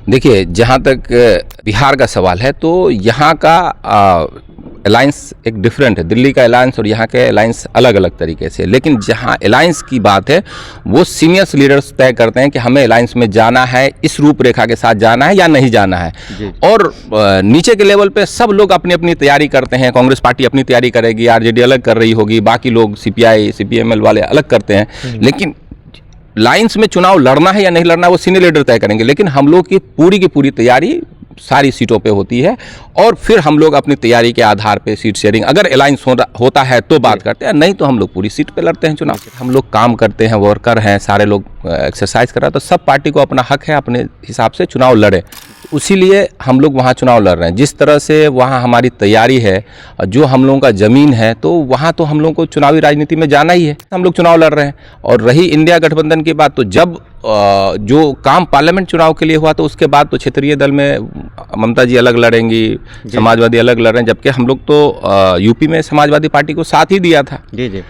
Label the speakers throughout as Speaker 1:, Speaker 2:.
Speaker 1: देखिए, जहाँ तक बिहार का सवाल है तो यहाँ का अलायंस एक डिफरेंट है। दिल्ली का अलायंस और यहाँ के अलायंस अलग अलग तरीके से, लेकिन जहाँ अलायंस की बात है वो सीनियर्स लीडर्स तय करते हैं कि हमें अलायंस में जाना है, इस रूपरेखा के साथ जाना है या नहीं जाना है। और नीचे के लेवल पे सब लोग अपनी अपनी तैयारी करते हैं। कांग्रेस पार्टी अपनी तैयारी करेगी, आरजेडी अलग कर रही होगी, बाकी लोग सीपीआई सीपीएमएल वाले अलग करते हैं। लेकिन लाइन्स में चुनाव लड़ना है या नहीं लड़ना है वो सीनियर लीडर तय करेंगे। लेकिन हम लोग की पूरी तैयारी सारी सीटों पे होती है और फिर हम लोग अपनी तैयारी के आधार पे सीट शेयरिंग, अगर अलायंस होता है तो बात करते हैं, नहीं तो हम लोग पूरी सीट पे लड़ते हैं चुनाव। हम लोग काम करते हैं, वर्कर हैं, सारे लोग एक्सरसाइज कर रहे हैं, तो सब पार्टी को अपना हक है अपने हिसाब से चुनाव लड़े। उसीलिए हम लोग वहाँ चुनाव लड़ रहे हैं। जिस तरह से वहाँ हमारी तैयारी है, जो हम लोगों का ज़मीन है, तो वहाँ तो हम लोगों को चुनावी राजनीति में जाना ही है, हम लोग चुनाव लड़ रहे हैं। और रही इंडिया गठबंधन की बात, तो जब जो काम पार्लियामेंट चुनाव के लिए हुआ तो उसके बाद तो क्षेत्रीय दल में ममता जी अलग लड़ेंगी, समाजवादी अलग लड़ रहे हैं, जबकि हम लोग तो यूपी में समाजवादी पार्टी को साथ ही दिया था। जी।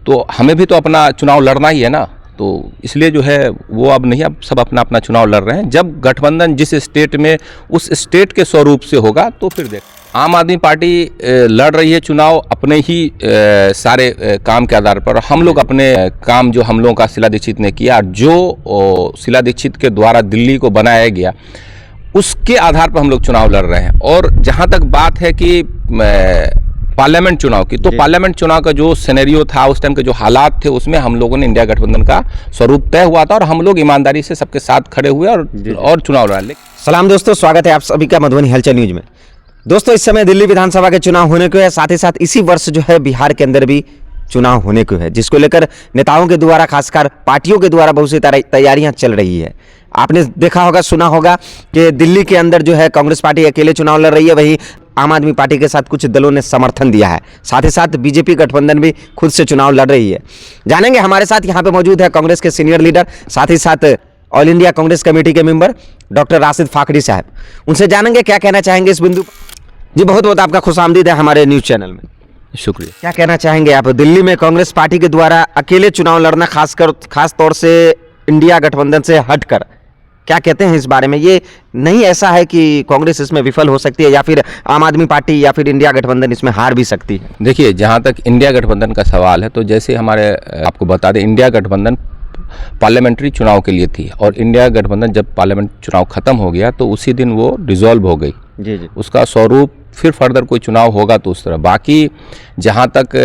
Speaker 1: तो हमें भी तो अपना चुनाव लड़ना ही है ना, तो इसलिए जो है वो अब नहीं, अब सब अपना अपना चुनाव लड़ रहे हैं। जब गठबंधन जिस स्टेट में उस स्टेट के स्वरूप से होगा तो फिर देख। आम आदमी पार्टी लड़ रही है चुनाव अपने ही सारे काम के आधार पर। हम लोग अपने काम जो हम लोगों का शीला दीक्षित ने किया, जो शीला दीक्षित के द्वारा दिल्ली को बनाया गया, उसके आधार पर हम लोग चुनाव लड़ रहे हैं। और जहाँ तक बात है कि पार्लियामेंट चुनाव की, तो पार्लियामेंट चुनाव का जो सिनेरियो था, उस टाइम के जो हालात थे, उसमें हम लोगों ने इंडिया गठबंधन का स्वरूप तय हुआ था और हम लोग ईमानदारी से सबके साथ खड़े हुए और चुनाव लड़े।
Speaker 2: सलाम दोस्तों, स्वागत है आप सभी का मधुबनी हलचल न्यूज में। दोस्तों, इस समय दिल्ली विधानसभा के चुनाव होने को है, साथ ही साथ इसी वर्ष जो है बिहार के अंदर भी चुनाव होने को है, जिसको लेकर नेताओं के द्वारा, खासकर पार्टियों के द्वारा बहुत सी तैयारियां चल रही है। आपने देखा होगा, सुना होगा कि दिल्ली के अंदर जो है कांग्रेस पार्टी अकेले चुनाव लड़ रही है, वहीं आम आदमी पार्टी के साथ कुछ दलों ने समर्थन दिया है। साथ ही साथ बीजेपी गठबंधन भी खुद से चुनाव लड़ रही है। जानेंगे, हमारे साथ यहाँ पे मौजूद है कांग्रेस के सीनियर लीडर, साथ ही साथ ऑल इंडिया कांग्रेस कमेटी के मेंबर डॉक्टर राशिद फाखरी साहब। उनसे जानेंगे क्या कहना चाहेंगे इस बिंदु। जी, बहुत बहुत आपका खुशामदीद है हमारे न्यूज चैनल में।
Speaker 1: शुक्रिया।
Speaker 2: क्या कहना चाहेंगे आप, दिल्ली में कांग्रेस पार्टी के द्वारा अकेले चुनाव लड़ना, खास तौर से इंडिया गठबंधन से हटकर, क्या कहते हैं इस बारे में? ये नहीं ऐसा है कि कांग्रेस इसमें विफल हो सकती है, या फिर आम आदमी पार्टी या फिर इंडिया गठबंधन इसमें हार भी सकती है?
Speaker 1: देखिए, जहाँ तक इंडिया गठबंधन का सवाल है, तो जैसे हमारे आपको बता दें, इंडिया गठबंधन पार्लियामेंट्री चुनाव के लिए थी और इंडिया गठबंधन जब पार्लियामेंट चुनाव खत्म हो गया तो उसी दिन वो डिसॉल्व हो गई। जी। उसका स्वरूप फिर फर्दर कोई चुनाव होगा तो उस तरह। बाकी जहाँ तक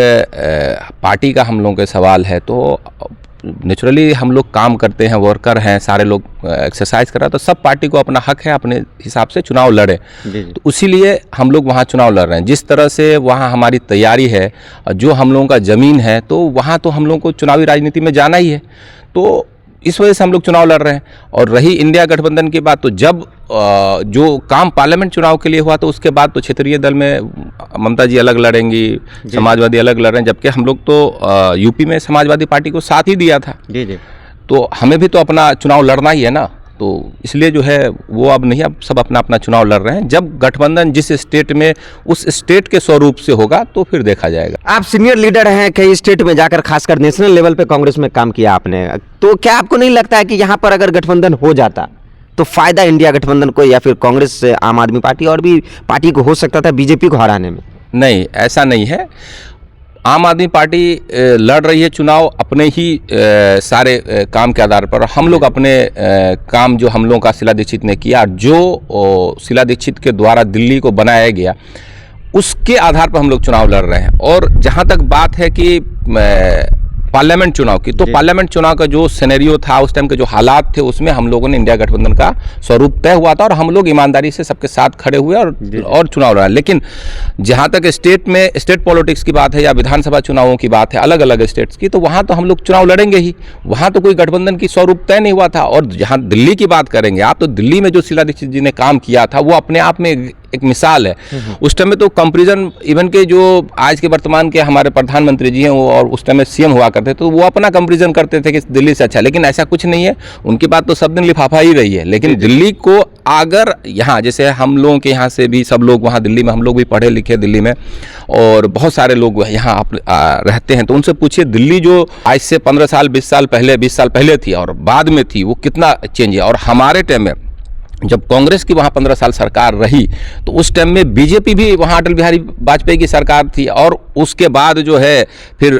Speaker 1: पार्टी का हम लोगों के सवाल है, तो नेचुरली हम लोग काम करते हैं, वर्कर हैं, सारे लोग एक्सरसाइज कर रहे हैं, तो सब पार्टी को अपना हक है अपने हिसाब से चुनाव लड़े। तो इसीलिए हम लोग वहाँ चुनाव लड़ रहे हैं। जिस तरह से वहाँ हमारी तैयारी है, जो हम लोगों का ज़मीन है, तो वहाँ तो हम लोगों को चुनावी राजनीति में जाना ही है, तो इस वजह से हम लोग चुनाव लड़ रहे हैं। और रही इंडिया गठबंधन की बात, तो जब जो काम पार्लियामेंट चुनाव के लिए हुआ तो उसके बाद तो क्षेत्रीय दल में ममता जी अलग लड़ेंगी, समाजवादी अलग लड़ रहे हैं, जबकि हम लोग तो यूपी में समाजवादी पार्टी को साथ ही दिया था। जी। तो हमें भी तो अपना चुनाव लड़ना ही है ना, तो इसलिए जो है वो अब नहीं, अब सब अपना अपना चुनाव लड़ रहे हैं। जब गठबंधन जिस स्टेट में उस स्टेट के स्वरूप से होगा तो फिर देखा जाएगा।
Speaker 2: आप सीनियर लीडर हैं, कई स्टेट में जाकर खासकर नेशनल लेवल पे कांग्रेस में काम किया आपने, तो क्या आपको नहीं लगता है कि यहाँ पर अगर गठबंधन हो जाता तो फायदा इंडिया गठबंधन को या फिर कांग्रेस से आम आदमी पार्टी और भी पार्टी को हो सकता था बीजेपी को हराने में?
Speaker 1: नहीं, ऐसा नहीं है। आम आदमी पार्टी लड़ रही है चुनाव अपने ही सारे काम के आधार पर। हम लोग अपने काम जो हम लोगों का शीला दीक्षित ने किया, जो शीला दीक्षित के द्वारा दिल्ली को बनाया गया, उसके आधार पर हम लोग चुनाव लड़ रहे हैं। और जहाँ तक बात है कि पार्लियामेंट चुनाव की, तो पार्लियामेंट चुनाव का जो सिनेरियो था, उस टाइम के जो हालात थे, उसमें हम लोगों ने इंडिया गठबंधन का स्वरूप तय हुआ था और हम लोग ईमानदारी से सबके साथ खड़े हुए और चुनाव लड़ा। लेकिन जहाँ तक स्टेट पॉलिटिक्स की बात है या विधानसभा चुनावों की बात है, अलग अलग स्टेट्स की, तो वहाँ तो हम लोग चुनाव लड़ेंगे ही। वहाँ तो कोई गठबंधन की स्वरूप तय नहीं हुआ था। और जहाँ दिल्ली की बात करेंगे आप, तो दिल्ली में जो शीला दीक्षित जी ने काम किया था, वो अपने आप में एक मिसाल है। उस टाइम में तो कंपैरिजन इवन के जो आज के वर्तमान के हमारे प्रधानमंत्री जी हैं वो, और उस टाइम में सीएम हुआ करते, तो वो अपना कंपैरिजन करते थे कि दिल्ली से अच्छा, लेकिन ऐसा कुछ नहीं है। उनकी बात तो सब दिन लिफाफा ही रही है। लेकिन दिल्ली को अगर यहाँ, जैसे हम लोगों के यहाँ से भी सब लोग वहाँ दिल्ली में, हम लोग भी पढ़े लिखे दिल्ली में, और बहुत सारे लोग यहाँ रहते हैं, तो उनसे पूछिए दिल्ली जो आज से 15 साल 20 साल पहले थी और बाद में थी, वो कितना चेंज है। और हमारे टाइम में जब कांग्रेस की वहाँ 15 साल सरकार रही तो उस टाइम में बीजेपी भी वहाँ अटल बिहारी वाजपेयी की सरकार थी, और उसके बाद जो है फिर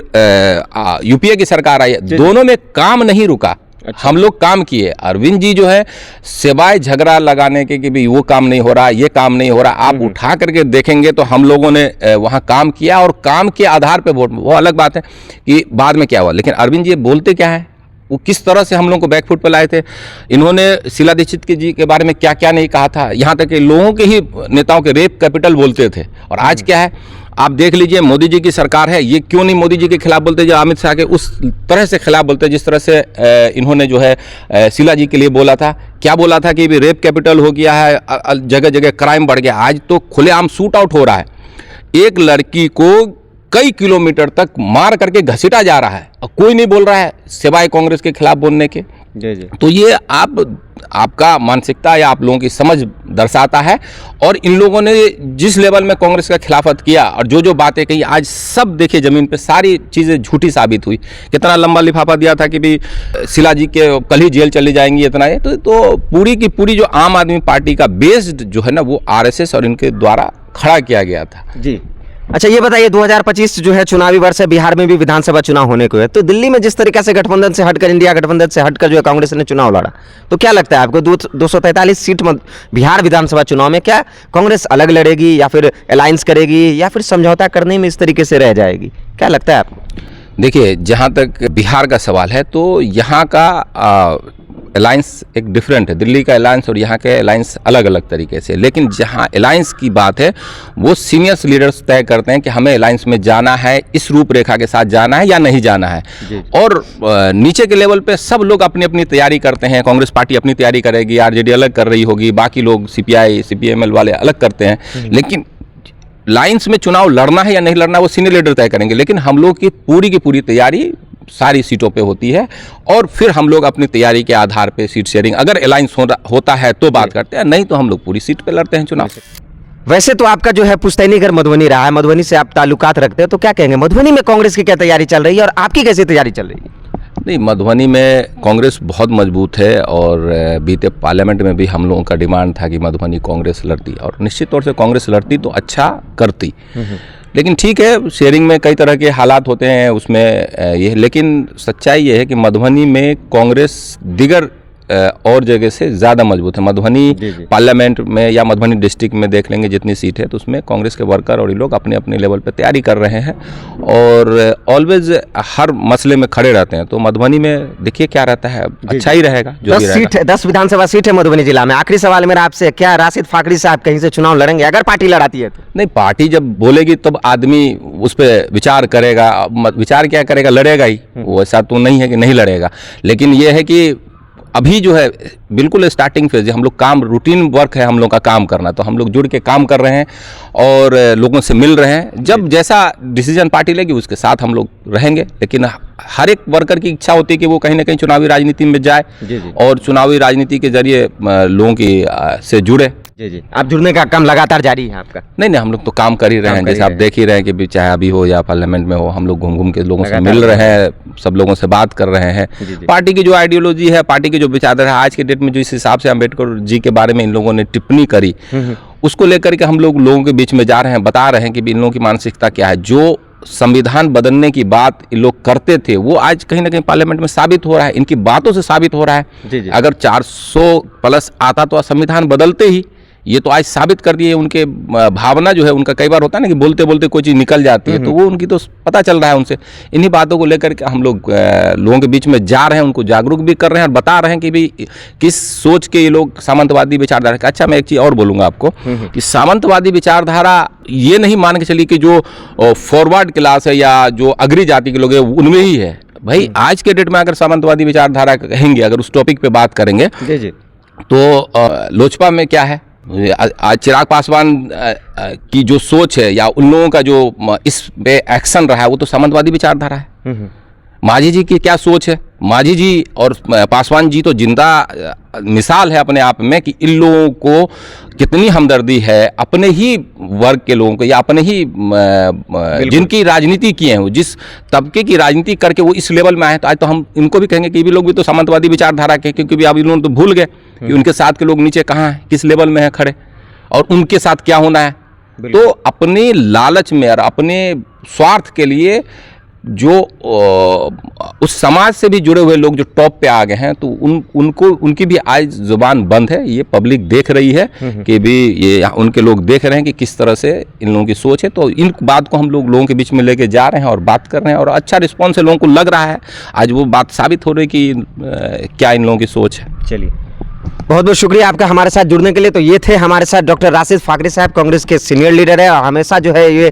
Speaker 1: यूपीए की सरकार आई। दोनों में काम नहीं रुका। अच्छा। हम लोग काम किए। अरविंद जी जो है सिवाय झगड़ा लगाने के कि भी वो काम नहीं हो रहा, ये काम नहीं हो रहा, आप उठा करके देखेंगे तो हम लोगों ने वहाँ काम किया, और काम के आधार पे वोट। वो अलग बात है कि बाद में क्या हुआ, लेकिन अरविंद जी बोलते क्या है, वो किस तरह से हम लोगों को बैकफुट पर लाए थे। इन्होंने शीला दीक्षित जी के बारे में क्या क्या नहीं कहा था, यहाँ तक कि लोगों के ही नेताओं के रेप कैपिटल बोलते थे। और आज क्या है, आप देख लीजिए, मोदी जी की सरकार है, ये क्यों नहीं मोदी जी के खिलाफ बोलते, जो अमित शाह के उस तरह से खिलाफ बोलते जिस तरह से इन्होंने जो है शीला जी के लिए बोला था। क्या बोला था कि भी रेप कैपिटल हो गया है, जगह जगह क्राइम बढ़ गया। आज तो खुलेआम शूट आउट हो रहा है, एक लड़की को कई किलोमीटर तक मार करके घसीटा जा रहा है और कोई नहीं बोल रहा है सिवाय कांग्रेस के खिलाफ बोलने के।
Speaker 2: जी जी।
Speaker 1: तो ये आपका मानसिकता या आप लोगों की समझ दर्शाता है। और इन लोगों ने जिस लेवल में कांग्रेस का खिलाफत किया और जो जो बातें कही, आज सब देखिए ज़मीन पे सारी चीज़ें झूठी साबित हुई। कितना लंबा लिफाफा दिया था कि भी शीला जी के कल ही जेल चली जाएंगी, इतना ये तो पूरी की पूरी जो आम आदमी पार्टी का बेस्ड जो है ना, वो आरएसएस और इनके द्वारा खड़ा किया गया था।
Speaker 2: जी। अच्छा, ये बताइए 2025 जो है चुनावी वर्ष है, बिहार में भी विधानसभा चुनाव होने को है, तो दिल्ली में जिस तरीके से गठबंधन से हटकर, इंडिया गठबंधन से हटकर जो है कांग्रेस ने चुनाव लड़ा, तो क्या लगता है आपको 243 सीट बिहार विधानसभा चुनाव में क्या कांग्रेस अलग लड़ेगी, या फिर अलायंस करेगी, या फिर समझौता करने में इस तरीके से रह जाएगी? क्या लगता है आपको?
Speaker 1: देखिए, जहाँ तक बिहार का सवाल है तो यहाँ का अलायंस एक डिफरेंट है। दिल्ली का अलायंस और यहाँ के अलायंस अलग अलग तरीके से। लेकिन जहाँ अलायंस की बात है वो सीनियर्स लीडर्स तय करते हैं कि हमें अलायंस में जाना है, इस रूपरेखा के साथ जाना है या नहीं जाना है। और नीचे के लेवल पे सब लोग अपनी अपनी तैयारी करते हैं। कांग्रेस पार्टी अपनी तैयारी करेगी, आरजेडी अलग कर रही होगी, बाकी लोग सीपीआई सीपीएमएल वाले अलग करते हैं। लेकिन लाइन्स में चुनाव लड़ना है या नहीं लड़ना वो सीनियर लीडर तय करेंगे। लेकिन हम लोग की पूरी तैयारी सारी सीटों पे होती है, और फिर हम लोग अपनी तैयारी के आधार पे सीट शेयरिंग, अगर अलायंस होता है तो बात करते हैं, नहीं तो हम लोग पूरी सीट पे लड़ते हैं चुनाव।
Speaker 2: वैसे तो आपका जो है पुश्तैनी घर मधुबनी रहा है, मधुबनी से आप ताल्लुकात रखते हैं, तो क्या कहेंगे मधुबनी में कांग्रेस की क्या तैयारी चल रही है और आपकी कैसी तैयारी चल रही है?
Speaker 1: नहीं, मधुबनी में कांग्रेस बहुत मजबूत है, और बीते पार्लियामेंट में भी हम लोगों का डिमांड था कि मधुबनी कांग्रेस लड़ती, और निश्चित तौर से कांग्रेस लड़ती तो अच्छा करती। लेकिन ठीक है, शेयरिंग में कई तरह के हालात होते हैं उसमें ये, लेकिन सच्चाई ये है कि मधुबनी में कांग्रेस दिगर और जगह से ज़्यादा मजबूत है। मधुबनी पार्लियामेंट में या मधुबनी डिस्ट्रिक्ट में देख लेंगे जितनी सीट है, तो उसमें कांग्रेस के वर्कर और ये लोग अपने अपने लेवल पे तैयारी कर रहे हैं और ऑलवेज हर मसले में खड़े रहते हैं। तो मधुबनी में देखिए क्या रहता है, अच्छा ही रहेगा।
Speaker 2: 10 विधानसभा सीट है मधुबनी जिला में। आखिरी सवाल मेरा आपसे, क्या राशिद फाकरी साहब कहीं से चुनाव लड़ेंगे अगर पार्टी लड़ाती है तो?
Speaker 1: नहीं, पार्टी जब बोलेगी तब आदमी उस पर विचार करेगा। विचार क्या करेगा, लड़ेगा ही, वो ऐसा तो नहीं है कि नहीं लड़ेगा। लेकिन ये है कि अभी जो है बिल्कुल स्टार्टिंग फेज है, हम लोग काम रूटीन वर्क है हम लोग का काम करना, तो हम लोग जुड़ के काम कर रहे हैं और लोगों से मिल रहे हैं। जब जैसा डिसीजन पार्टी लेगी उसके साथ हम लोग रहेंगे। लेकिन हर एक वर्कर की इच्छा होती है कि वो कहीं ना कहीं चुनावी राजनीति में जाए और चुनावी राजनीति के जरिए लोगों की से जुड़े।
Speaker 2: जी, आप जुड़ने का काम लगातार जारी है आपका?
Speaker 1: नहीं, हम लोग तो काम कर ही रहे हैं, जैसे आप देख ही रहे हैं कि चाहे अभी हो या पार्लियामेंट में हो, हम लोग घूम घूम के लोगों से मिल रहे हैं, सब लोगों से बात कर रहे हैं। पार्टी की जो आइडियोलॉजी है, पार्टी की जो विचारधारा है, आज के डेट में जो इस हिसाब से अम्बेडकर जी के बारे में इन लोगों ने टिप्पणी करी, उसको लेकर के हम लोग लोगों के बीच में जा रहे हैं, बता रहे हैं कि इन लोगों की मानसिकता क्या है। जो संविधान बदलने की बात इन लोग करते थे वो आज कहीं ना कहीं पार्लियामेंट में साबित हो रहा है, इनकी बातों से साबित हो रहा है। अगर 400 प्लस आता तो संविधान बदलते ही, ये तो आज साबित कर दिए। उनके भावना जो है उनका, कई बार होता है ना कि बोलते बोलते कोई चीज़ निकल जाती है, तो वो उनकी तो पता चल रहा है उनसे। इन्हीं बातों को लेकर के हम लोग लोगों के बीच में जा रहे हैं, उनको जागरूक भी कर रहे हैं और बता रहे हैं कि भाई किस सोच के ये लोग सामंतवादी विचारधारा। अच्छा, मैं एक चीज़ और बोलूँगा आपको कि सामंतवादी विचारधारा ये नहीं मान के चलिए कि जो फॉरवर्ड क्लास है या जो अग्री जाति के लोग हैं उनमें ही है। भाई आज के डेट में अगर सामंतवादी विचारधारा कहेंगे, अगर उस टॉपिक पे बात करेंगे तो लोजपा में क्या है, आज चिराग पासवान की जो सोच है या उन लोगों का जो इस पे एक्शन रहा है वो तो सामंतवादी विचारधारा है। मांझी जी की क्या सोच है। मांझी जी और पासवान जी तो जिंदा मिसाल है अपने आप में कि इन लोगों को कितनी हमदर्दी है अपने ही वर्ग के लोगों को, या अपने ही जिनकी राजनीति किए हैं, जिस तबके की राजनीति करके वो इस लेवल में आए। तो आज तो हम इनको भी कहेंगे कि भी लोग भी तो सामंतवादी विचारधारा के, क्योंकि भी अब इन लोगों तो भूल गए कि उनके साथ के लोग नीचे कहाँ हैं, किस लेवल में है खड़े, और उनके साथ क्या होना है। तो अपने लालच में और अपने स्वार्थ के लिए जो उस समाज से भी जुड़े हुए लोग जो टॉप पे आ गए हैं, तो उनको उनकी भी आज जुबान बंद है। ये पब्लिक देख रही है कि भी ये उनके लोग देख रहे हैं कि किस तरह से इन लोगों की सोच है। तो इन बात को हम लोगों के बीच में लेके जा रहे हैं और बात कर रहे हैं, और अच्छा रिस्पॉन्स है, लोगों को लग रहा है आज वो बात साबित हो रही कि क्या इन लोगों की सोच है।
Speaker 2: चलिए, बहुत बहुत शुक्रिया आपका हमारे साथ जुड़ने के लिए। तो ये थे हमारे साथ डॉक्टर राशिद फाकरी साहब, कांग्रेस के सीनियर लीडर है और हमेशा जो है ये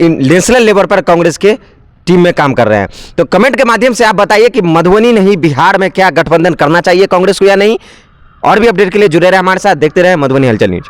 Speaker 2: नेशनल लेवल पर कांग्रेस के टीम में काम कर रहे हैं। तो कमेंट के माध्यम से आप बताइए कि मधुबनी नहीं बिहार में क्या गठबंधन करना चाहिए कांग्रेस को या नहीं। और भी अपडेट के लिए जुड़े रहे हमारे साथ, देखते रहे मधुबनी हलचल न्यूज।